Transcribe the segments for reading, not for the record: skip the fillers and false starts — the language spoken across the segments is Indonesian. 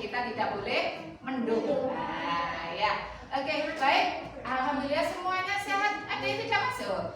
kita tidak boleh mendung. Nah, ya. Oke, baik. Alhamdulillah semuanya sehat. Ada yang tidak masuk?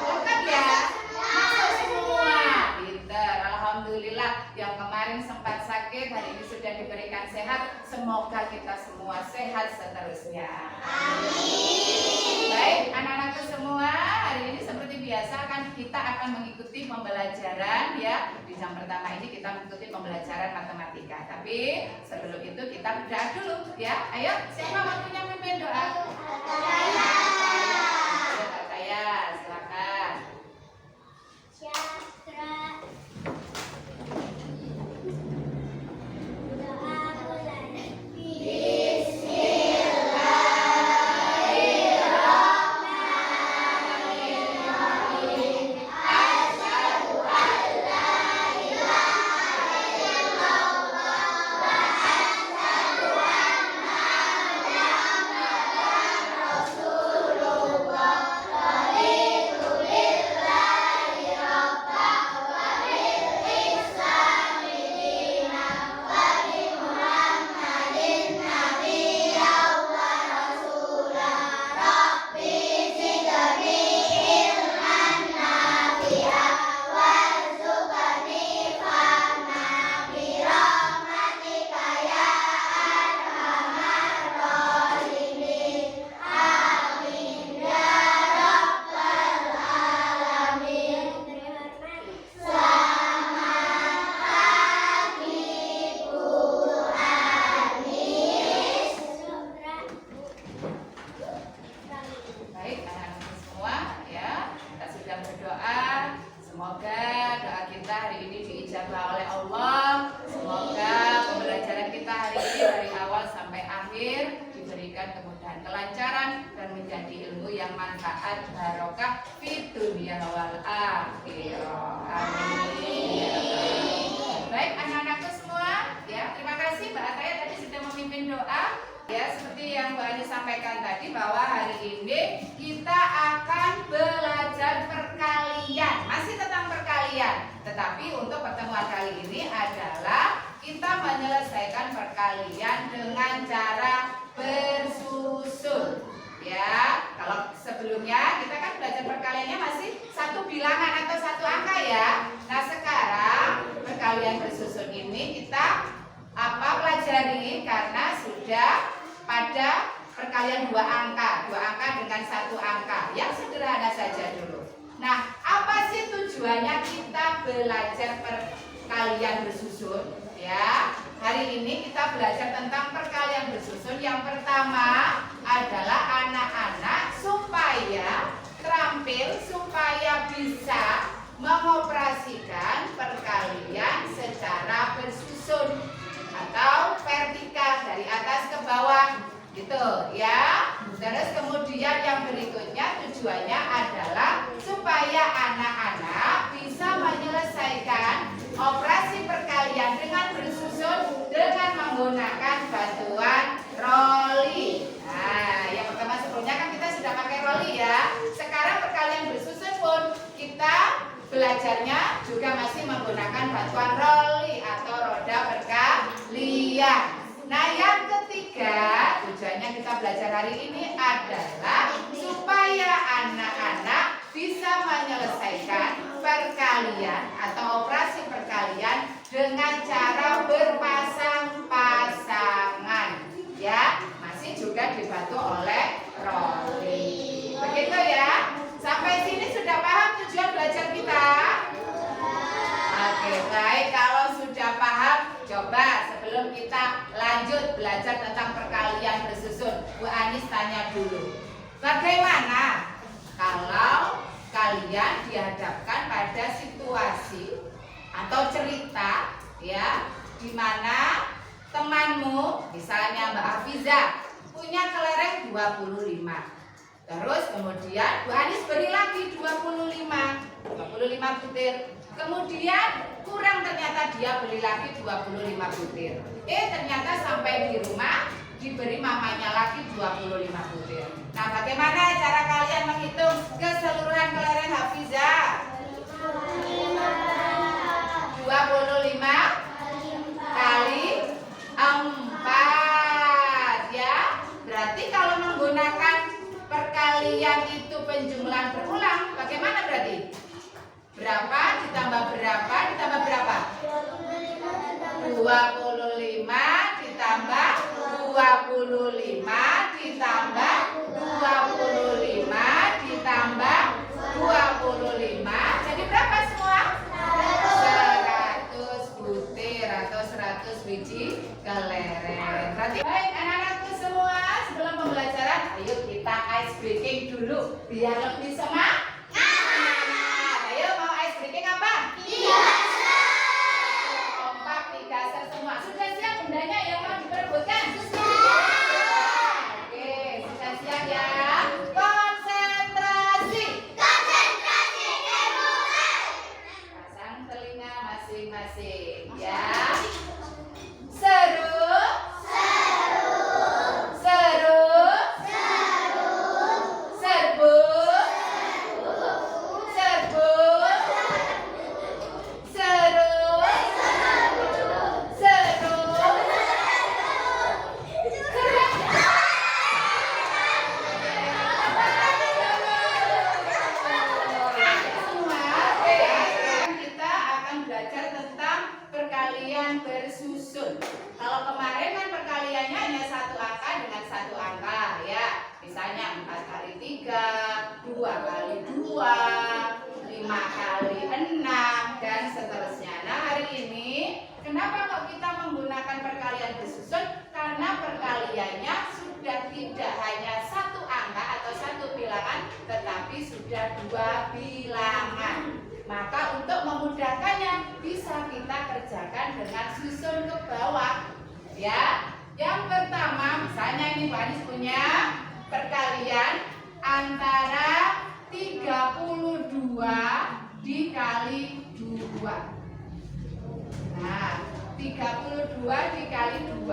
Lengkap ya? Masuk semua. Pinter. Alhamdulillah. Yang kemarin sempat sakit, hari ini sudah diberikan sehat. Semoga kita semua sehat seterusnya. Amin. Baik, anak-anakku semua, hari ini seperti biasa kita akan mengikuti pembelajaran ya. Di jam pertama ini kita mengikuti pembelajaran matematika. Tapi sebelum itu kita berdoa dulu ya. Ayo, siapa waktunya memimpin doa? Kak Kaya, silakan. Kelancaran dan menjadi ilmu yang manfaat barokah fid dunya wal akhirah. Amin. Baik anak-anakku semua, ya terima kasih Mbak Ataya tadi sudah memimpin doa. Ya seperti yang Mbak Ani sampaikan tadi bahwa hari ini kita akan belajar perkalian, masih tentang perkalian. Tetapi untuk pertemuan kali ini adalah kita menyelesaikan perkalian dengan cara bersusun. Ya, kalau sebelumnya kita kan belajar perkaliannya masih satu bilangan atau satu angka ya. Nah sekarang perkalian bersusun ini kita pelajari karena sudah pada perkalian dua angka dengan satu angka yang sederhana saja dulu. Nah, apa sih tujuannya kita belajar perkalian bersusun? Ya, hari ini kita belajar tentang perkalian bersusun. Yang pertama adalah anak-anak supaya terampil, supaya bisa mengoperasikan perkalian secara bersusun atau vertikal dari atas ke bawah gitu ya. Terus kemudian yang berikutnya tujuannya adalah supaya anak-anak bisa menyelesaikan operasi perkalian dengan bersusun dengan menggunakan bantuan roli. Nah, yang pertama sebelumnya kan kita sudah pakai roli ya. Sekarang perkalian bersusun pun kita belajarnya juga masih menggunakan bantuan roli atau roda perkalian. Nah, yang ketiga tujuannya kita belajar hari ini adalah supaya anak-anak bisa menyelesaikan perkalian atau operasi perkalian dengan cara berpasang-pasangan ya, masih juga dibantu oleh roli. Begitu ya. Sampai sini sudah paham tujuan belajar kita? Oke, baik. Kalau sudah paham, coba sebelum kita lanjut belajar tentang perkalian bersusun, Bu Anis tanya dulu. Bagaimana kalau kalian dihadapkan pada situasi atau cerita ya, di mana temanmu, misalnya Mbak Hafiza, punya kelereng 25. Terus kemudian Bu Anis beri lagi 25 butir. Kemudian kurang, ternyata dia beli lagi 25 butir. Ternyata sampai di rumah diberi mamanya lagi 25 butir. Nah, bagaimana cara kalian menghitung keseluruhan kelereng Hafiza? 25 25 ditambah 25 ditambah 25 ditambah 25. Jadi berapa semua? 100 butir atau 100 biji kelereng. Berarti baik anak-anakku semua, sebelum pembelajaran ayo kita ice breaking dulu biar lebih semangat. Ayo mau ice breaking apa? Kompak 3 semua. Sudah siap bundanya yang mau diperebutkan? Oke, sudah siap ya. Konsentrasi. Pasang telinga masing-masing ya. Seru. Serbu. Perkalian bersusun. Kalau kemarin kan perkaliannya hanya satu angka dengan satu angka ya. Misalnya 4 kali 3, 2 kali 2, 5 kali 6 dan seterusnya. Nah, hari ini kenapa kok kita menggunakan perkalian bersusun? Karena perkaliannya sudah tidak hanya satu angka atau satu bilangan, tetapi sudah 2 bilangan. Maka untuk memudahkannya bisa kita kerjakan dengan susun ke bawah ya. Yang pertama misalnya ini Bu Anis punya perkalian antara 32 dikali 2. Nah 32 dikali 2.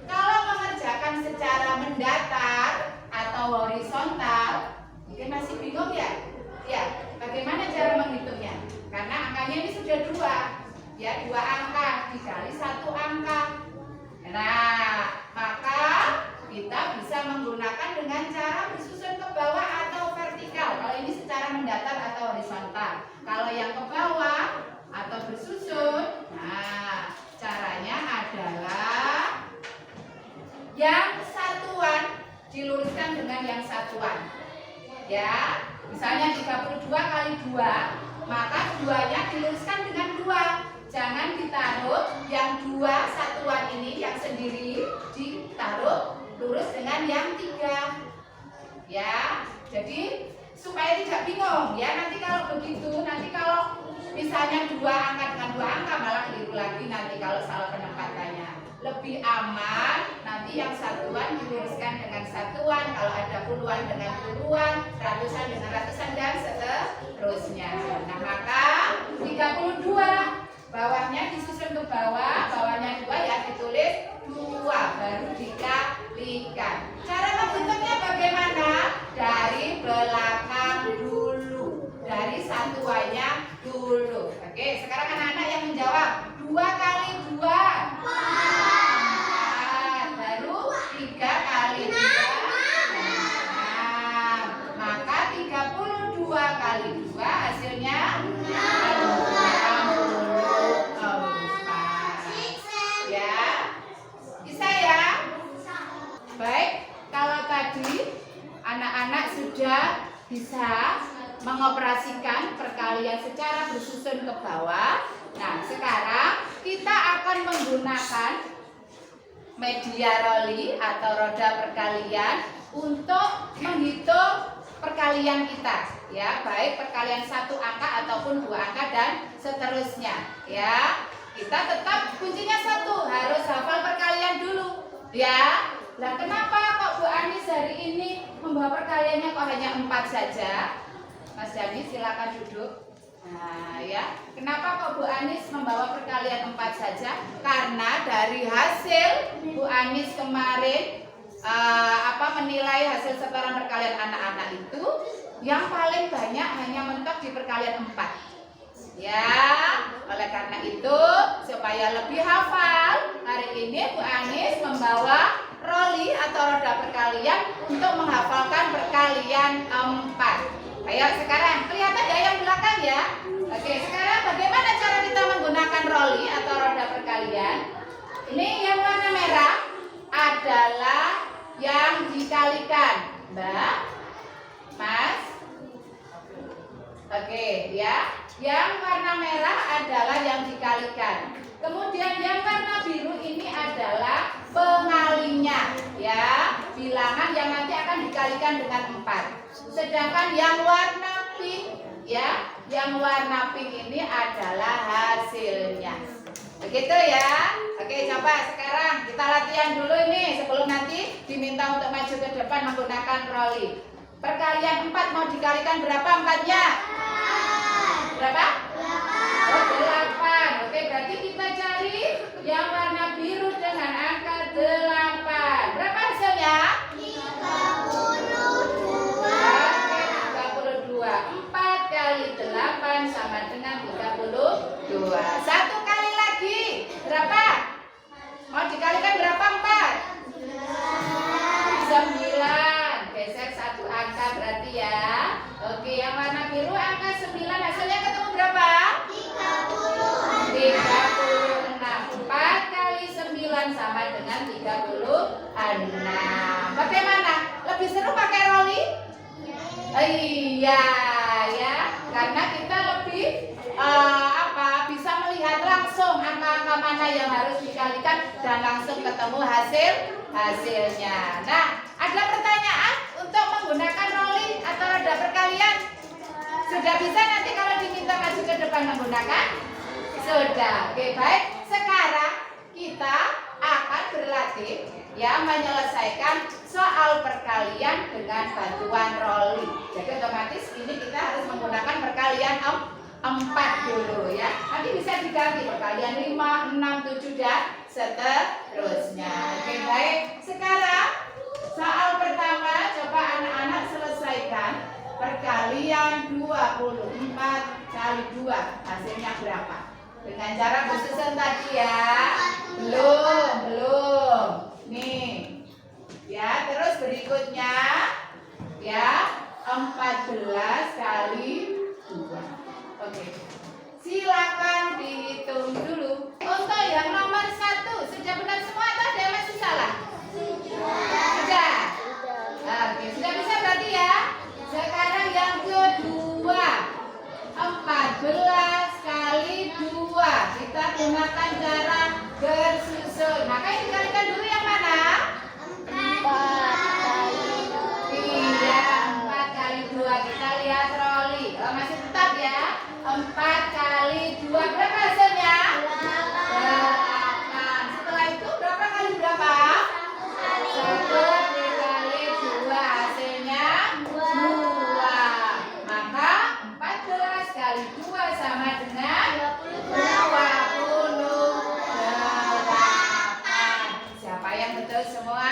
Kalau mengerjakan secara mendatar atau horizontal mungkin masih bingung ya? Ya, bagaimana cara menghitungnya? Karena angkanya ini sudah 2 ya, 2 angka dikali 1 angka. Nah, maka kita bisa menggunakan dengan cara bersusun ke bawah atau vertikal. Kalau ini secara mendatar atau horizontal. Kalau yang ke bawah atau bersusun, nah caranya adalah yang satuan diluruskan dengan yang satuan ya. Misalnya 32 kali 2, maka 2-nya diluruskan dengan 2. Jangan ditaruh yang 2 satuan ini yang sendiri ditaruh lurus dengan yang 3. Ya. Jadi supaya tidak bingung ya. Nanti kalau begitu, nanti kalau misalnya 2 angka dengan 2 angka malah keliru lagi nanti kalau salah penempatannya. Lebih aman nanti yang satuan diluruskan dengan satuan, kalau ada puluhan dengan puluhan, ratusan dengan ratusan dan seterusnya. Nah maka 32 bawahnya disusun ke bawah, bawahnya 2 ya ditulis 2 baru dikalikan. Cara menghitungnya bagaimana? Dari belakang dulu, dari satuannya dulu. Oke, sekarang anak-anak yang menjawab 2 kali 2 kali 3, nah, maka 32 kali 2 hasilnya 64 ya. Bisa ya? Baik, kalau tadi anak-anak sudah bisa mengoperasikan perkalian secara bersusun ke bawah. Nah, sekarang kita akan menggunakan media roli atau roda perkalian untuk menghitung perkalian kita ya, baik perkalian 1 angka ataupun 2 angka dan seterusnya ya. Kita tetap kuncinya 1, harus hafal perkalian dulu ya. Nah kenapa kok Bu Anis hari ini membawa perkaliannya kok hanya 4 saja? Mas Dani silakan duduk. Nah ya, kenapa kok Bu Anis membawa perkalian 4 saja? Karena dari hasil Bu Anis kemarin menilai hasil setoran perkalian anak-anak itu yang paling banyak hanya mentok di perkalian 4. Ya, oleh karena itu supaya lebih hafal, hari ini Bu Anis membawa roli atau roda perkalian untuk menghafalkan perkalian 4. Ayo sekarang kelihatan ya yang belakang ya. Oke, sekarang bagaimana cara kita menggunakan roli atau roda perkalian? Yang warna merah adalah yang dikalikan. Kemudian yang warna biru ini adalah pengalinya, ya, bilangan yang nanti akan dikalikan dengan 4. Sedangkan yang warna pink, ya, yang warna pink ini adalah hasilnya. Begitu ya. Oke, coba sekarang kita latihan dulu ini sebelum nanti diminta untuk maju ke depan menggunakan rolling. Perkalian 4 mau dikalikan berapa 4-nya? Berapa? 8. Oke, berarti kita cari yang warna biru dengan angka 8. Berapa hasilnya? 32. 4 kali 8 sama dengan 32. Satu kali lagi. Berapa? Mau dikalikan berapa 4? 9. Geser satu angka berarti ya. Oke, yang warna biru angka 9 hasilnya ketemu berapa? 36. 4 kali 9 sama dengan 36. Bagaimana? Lebih seru pakai rolling? Iya ya, karena kita lebih bisa melihat langsung angka-angka mana yang harus dikalikan dan langsung ketemu hasilnya. Nah, ada pertanyaan untuk menggunakan rolling atau roda perkalian? Sudah bisa nanti kalau diminta maju ke depan menggunakan? Sudah. Oke, baik. Sekarang kita akan berlatih ya menyelesaikan soal perkalian dengan bantuan rolling. Jadi otomatis ini kita harus menggunakan perkalian 4 dulu ya. Nanti bisa diganti perkalian 5, 6, 7 dan seterusnya. Oke, baik. Sekarang soal pertama coba anak-anak selesaikan perkalian 24 kali 2. Hasilnya berapa? Dengan cara bersusun tadi ya. Belum. Nih. Ya, terus berikutnya ya 14 kali 2. Oke. Silakan dihitung dulu. Untuk yang nomor 1 sudah benar semua atau ada yang masih salah? Sudah. Oke, sudah bisa berarti ya. Sekarang yang kedua 14 kali 2. Kita gunakan cara bersusun. Maka yang dikalikan dulu yang mana? 4 kali 2. Iya, 4 kali 2. Kita lihat Rolly. Kalau masih tetap ya. 4 kali 2. Berapa hasilnya? 8. Setelah itu berapa kali berapa? 1 dikali 2. Hasilnya 2. Maka 14 kali 2 sama dengan 28. Siapa yang betul semua?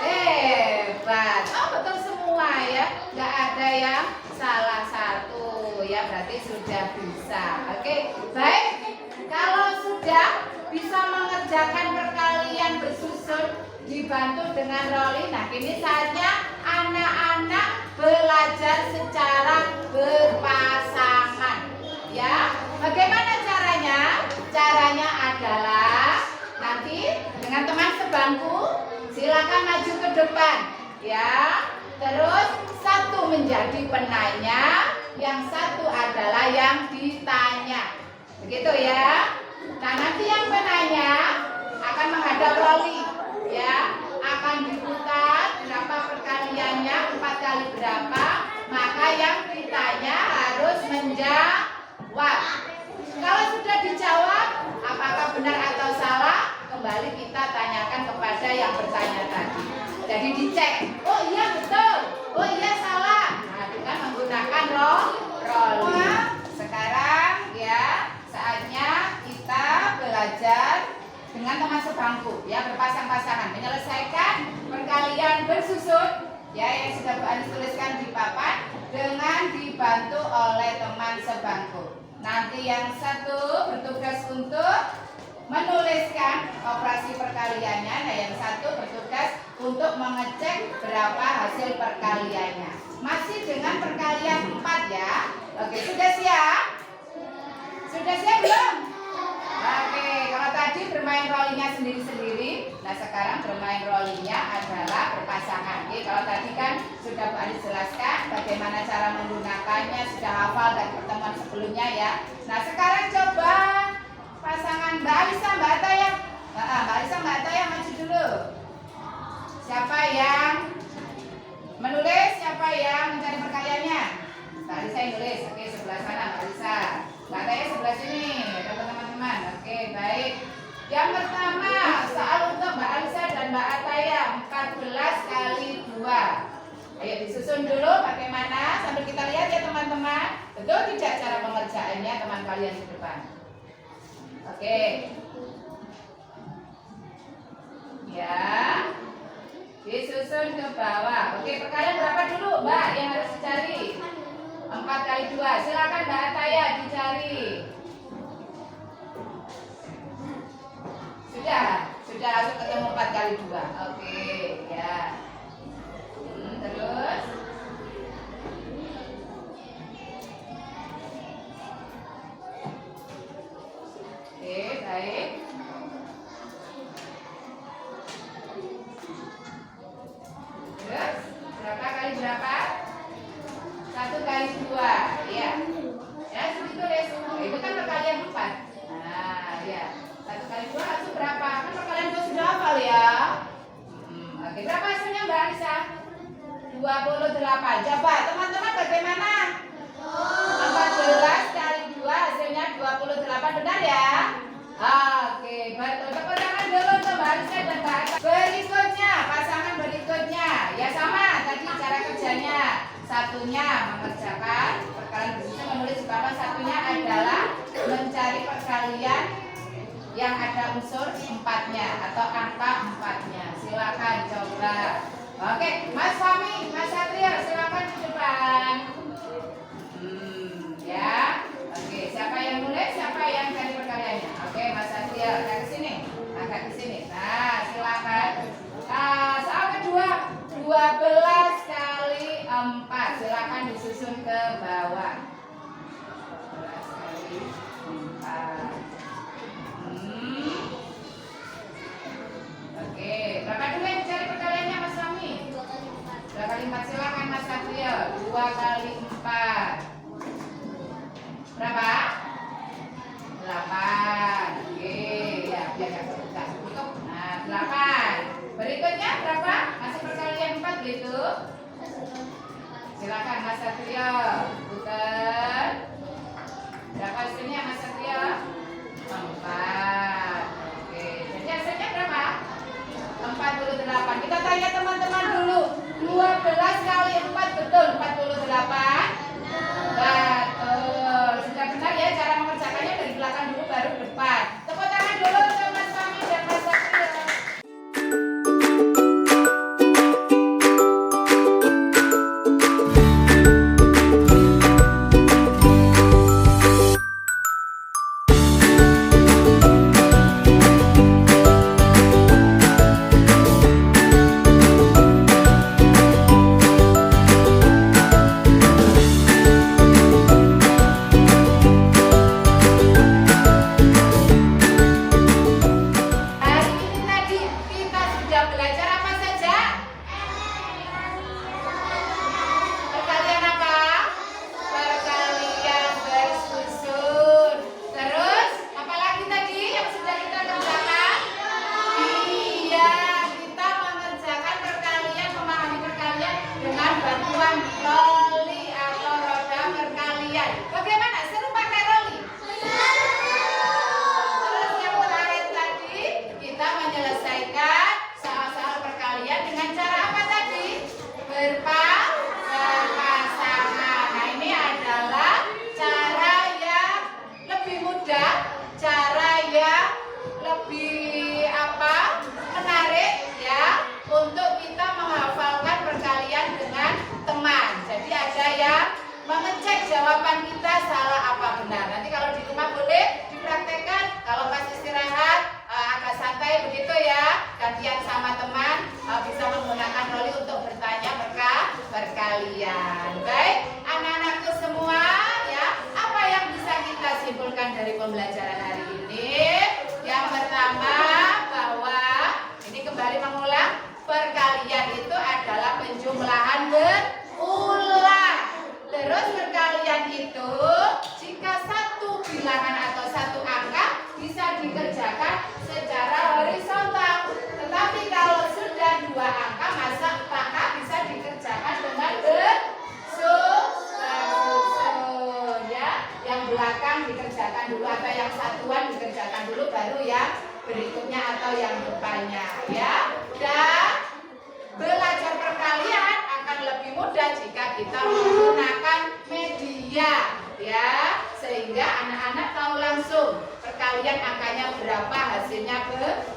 Hebat. Oh, betul semua ya. Gak ada yang salah satu ya. Berarti sudah bisa. Oke, baik. Kalau sudah bisa mengerjakan perkalian bersusun dibantu dengan rolling. Nah, ini saatnya anak-anak belajar secara berpasangan. Ya, bagaimana caranya? Caranya adalah nanti dengan teman sebangku silakan maju ke depan, ya. Terus satu menjadi penanya, yang satu adalah yang ditanya. Begitu ya. Nah, nanti yang penanya akan menghadap rolling, ya. Akan diputar berapa perkaliannya, 4 kali berapa. Maka yang ditanya harus menjawab. Kalau sudah dijawab, apakah benar atau salah, kembali kita tanyakan kepada yang bertanya tadi. Jadi dicek, oh iya betul, oh iya salah. Nah, dengan menggunakan rolling. Sekarang ya saatnya kita belajar dengan teman sebangku, ya, berpasang-pasangan menyelesaikan perkalian bersusun, ya, yang sudah Bu Anis tuliskan di papan dengan dibantu oleh teman sebangku. Nanti yang satu bertugas untuk menuliskan operasi perkaliannya, nah yang satu bertugas untuk mengecek berapa hasil perkaliannya. Masih dengan perkalian 4 ya. Oke, sudah siap? Sudah siap belum? Oke, kalau tadi bermain rollingnya sendiri-sendiri, nah sekarang bermain rollingnya adalah berpasangan. Oke, kalau tadi kan sudah Bu Adi jelaskan bagaimana cara menggunakannya, sudah hafal dari pertemuan sebelumnya ya. Nah sekarang coba pasangan Mbak Alisa, Mbak Ataya. Mbak Alisa, Mbak Ataya maju dulu. Siapa yang menulis? Siapa yang mencari perkaliannya? Mbak Alisa yang nulis. Oke, sebelah sana Mbak Alisa. Mbak Ataya sebelah sini. Ada teman-teman. Oke, baik. Yang pertama, soal untuk Mbak Alisa dan Mbak Ataya 14 kali 2. Ayo disusun dulu bagaimana sambil kita lihat ya teman-teman. Betul tidak cara pengerjaannya teman kalian di depan? Oke. Ya. Disusun ke bawah. Oke, perkalian berapa dulu Mbak yang harus dicari? 4 kali 2. Silakan Mbak Ataya dicari. Sudah langsung ketemu 4 kali 2. Oke, ya. Terus oke, baik. Terus berapa kali berapa? 1 kali 2, ya. Ya, seperti itu. Itu kan perkalian 4. Nah, ya. 1 kali 2 langsung berapa? Kan perkalian 2 sudah hafal ya. Oke, berapa hasilnya Mbak Alisa? 28. Coba teman-teman bagaimana? 14 kali 2 hasilnya 28, benar ya? Oke, betul. Tepuk tangan dulu untuk Mbak Alisa dan Mbak Ataya. Berikutnya, pasangan berikutnya. Ya sama, tadi cara kerjanya. Satunya mengerjakan perkalian bersusun menulis di papan, satunya adalah mencari perkalian yang ada unsur 4-nya atau angka 4-nya. Silakan coba. Oke, Mas Fahmi, Mas Satrio, silakan di depan. Ya. Oke, siapa yang nulis, siapa yang cari perkaliannya? Oke, Mas Satrio, agak ke sini. Agak ke sini. Nah, silakan. Soal kedua, 12 kali 4. Silakan disusun ke bawah. 12 kali 4. Oke, berapa dulu yang dicari perkaliannya Mas Rami? 2 kali 4, silakan Mas Satrio. 2 kali 4. Berapa? 8. Oke, ya biar gak tutup. Nah, 8. Berikutnya berapa? Masih perkalian 4 gitu. Silakan Mas Satrio. Putar. Berapa hasilnya Mas Satrio? 4. Oke, jadi hasilnya berapa? 48. Kita tanya teman-teman dulu. 12 kali 4 betul 48? Betul. Sudah benar ya cara mengerjakannya, dari belakang dulu baru depan. Tepuk tangan dulu untuk Mas Fahmi dan Mas Satrio. perkalian angkanya berapa, hasilnya berapa.